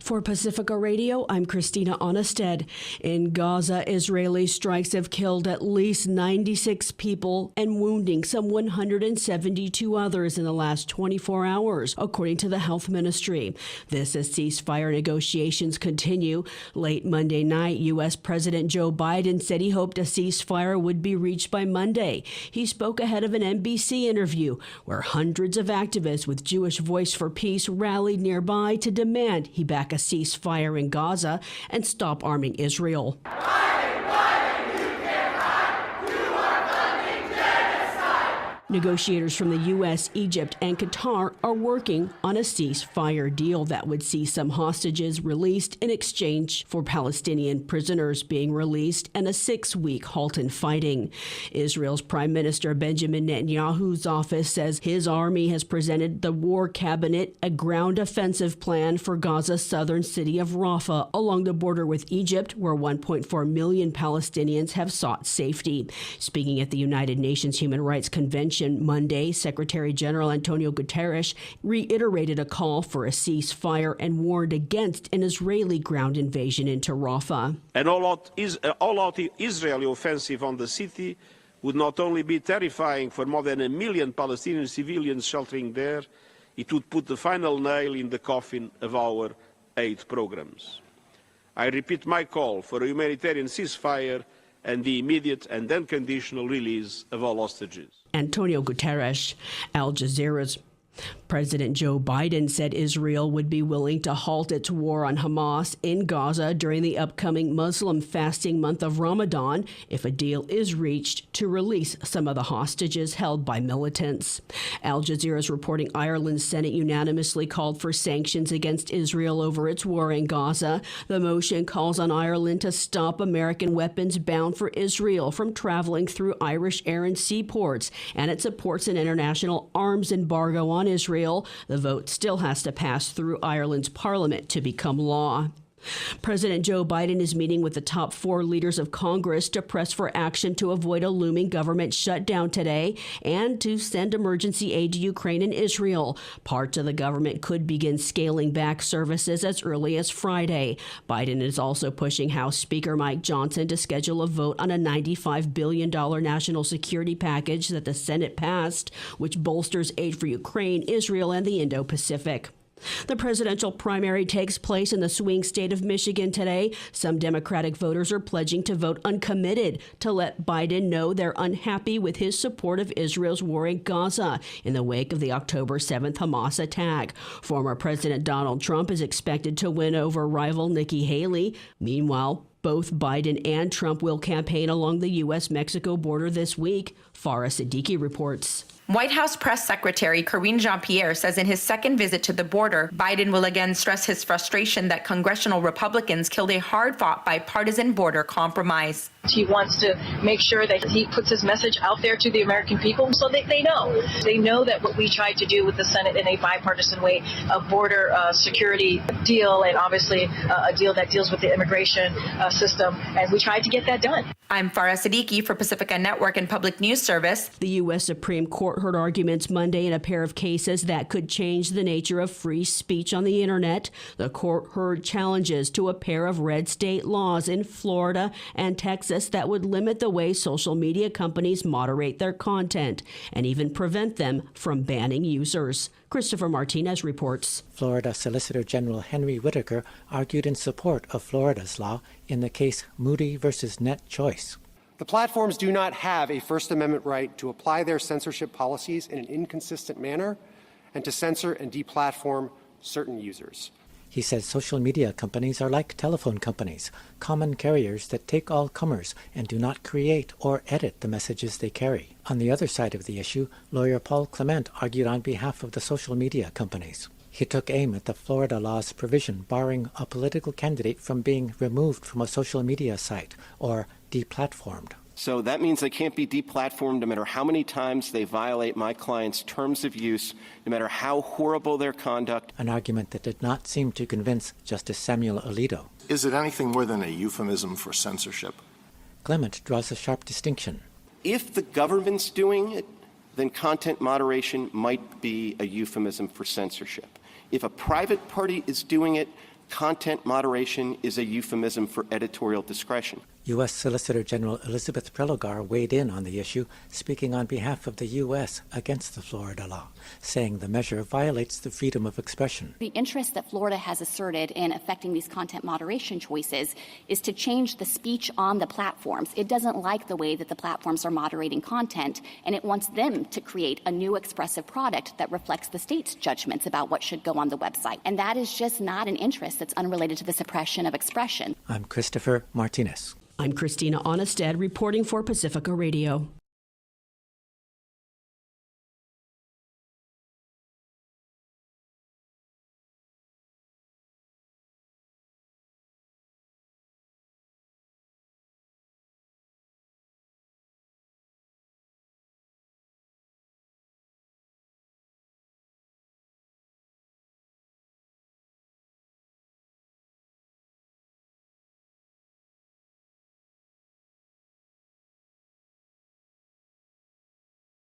For Pacifica Radio, I'm Christina Onnested. In Gaza, Israeli strikes have killed at least 96 people and wounding some 172 others in the last 24 hours, according to the health ministry. This as ceasefire negotiations continue. Late Monday night, U.S. President Joe Biden said he hoped a ceasefire would be reached by Monday. He spoke ahead of an NBC interview where hundreds of activists with Jewish Voice for Peace rallied nearby to demand he back a ceasefire in Gaza and stop arming Israel. Negotiators from the U.S., Egypt, and Qatar are working on a ceasefire deal that would see some hostages released in exchange for Palestinian prisoners being released and a 6-week halt in fighting. Israel's Prime Minister Benjamin Netanyahu's office says his army has presented the war cabinet a ground offensive plan for Gaza's southern city of Rafah along the border with Egypt, where 1.4 million Palestinians have sought safety. Speaking at the United Nations Human Rights Convention Monday, Secretary General Antonio Guterres reiterated a call for a ceasefire and warned against an Israeli ground invasion into Rafah. An all-out Israeli offensive on the city would not only be terrifying for more than 1 million Palestinian civilians sheltering there, it would put the final nail in the coffin of our aid programs. I repeat my call for a humanitarian ceasefire and the immediate and unconditional release of all hostages. Antonio Guterres, Al Jazeera's President Joe Biden said Israel would be willing to halt its war on Hamas in Gaza during the upcoming Muslim fasting month of Ramadan if a deal is reached to release some of the hostages held by militants. Al Jazeera is reporting Ireland's Senate unanimously called for sanctions against Israel over its war in Gaza. The motion calls on Ireland to stop American weapons bound for Israel from traveling through Irish air and seaports, and it supports an international arms embargo on Israel. The vote still has to pass through Ireland's parliament to become law. President Joe Biden is meeting with the top 4 leaders of Congress to press for action to avoid a looming government shutdown today and to send emergency aid to Ukraine and Israel. Parts of the government could begin scaling back services as early as Friday. Biden is also pushing House Speaker Mike Johnson to schedule a vote on a $95 billion national security package that the Senate passed, which bolsters aid for Ukraine, Israel, and the Indo-Pacific. The presidential primary takes place in the swing state of Michigan today. Some Democratic voters are pledging to vote uncommitted to let Biden know they're unhappy with his support of Israel's war in Gaza in the wake of the October 7th Hamas attack. Former President Donald Trump is expected to win over rival Nikki Haley. Meanwhile, both Biden and Trump will campaign along the U.S.-Mexico border this week. Farah Siddiqui reports. White House Press Secretary Karine Jean-Pierre says in his second visit to the border, Biden will again stress his frustration that congressional Republicans killed a hard-fought bipartisan border compromise. He wants to make sure that he puts his message out there to the American people so that they know. They know that what we tried to do with the Senate in a bipartisan way, a border security deal, and obviously a deal that deals with the immigration system, and we tried to get that done. I'm Farah Siddiqui for Pacifica Network and Public News Service. The U.S. Supreme Court heard arguments Monday in a pair of cases that could change the nature of free speech on the internet. The court heard challenges to a pair of red state laws in Florida and Texas that would limit the way social media companies moderate their content and even prevent them from banning users. Christopher Martinez reports. Florida Solicitor General Henry Whitaker argued in support of Florida's law in the case Moody versus Net Choice. The platforms do not have a First Amendment right to apply their censorship policies in an inconsistent manner and to censor and deplatform certain users. He says social media companies are like telephone companies, common carriers that take all comers and do not create or edit the messages they carry. On the other side of the issue, lawyer Paul Clement argued on behalf of the social media companies. He took aim at the Florida law's provision barring a political candidate from being removed from a social media site or deplatformed. So that means they can't be deplatformed no matter how many times they violate my client's terms of use, no matter how horrible their conduct. An argument that did not seem to convince Justice Samuel Alito. Is it anything more than a euphemism for censorship? Clement draws a sharp distinction. If the government's doing it, then content moderation might be a euphemism for censorship. If a private party is doing it, Content moderation is a euphemism for editorial discretion. U.S. Solicitor General Elizabeth Prelogar weighed in on the issue, speaking on behalf of the U.S. against the Florida law, saying the measure violates the freedom of expression. The interest that Florida has asserted in affecting these content moderation choices is to change the speech on the platforms. It doesn't like the way that the platforms are moderating content, and it wants them to create a new expressive product that reflects the state's judgments about what should go on the website. And that is just not an interest that's unrelated to the suppression of expression. I'm Christopher Martinez. I'm Christina Onestad reporting for Pacifica Radio.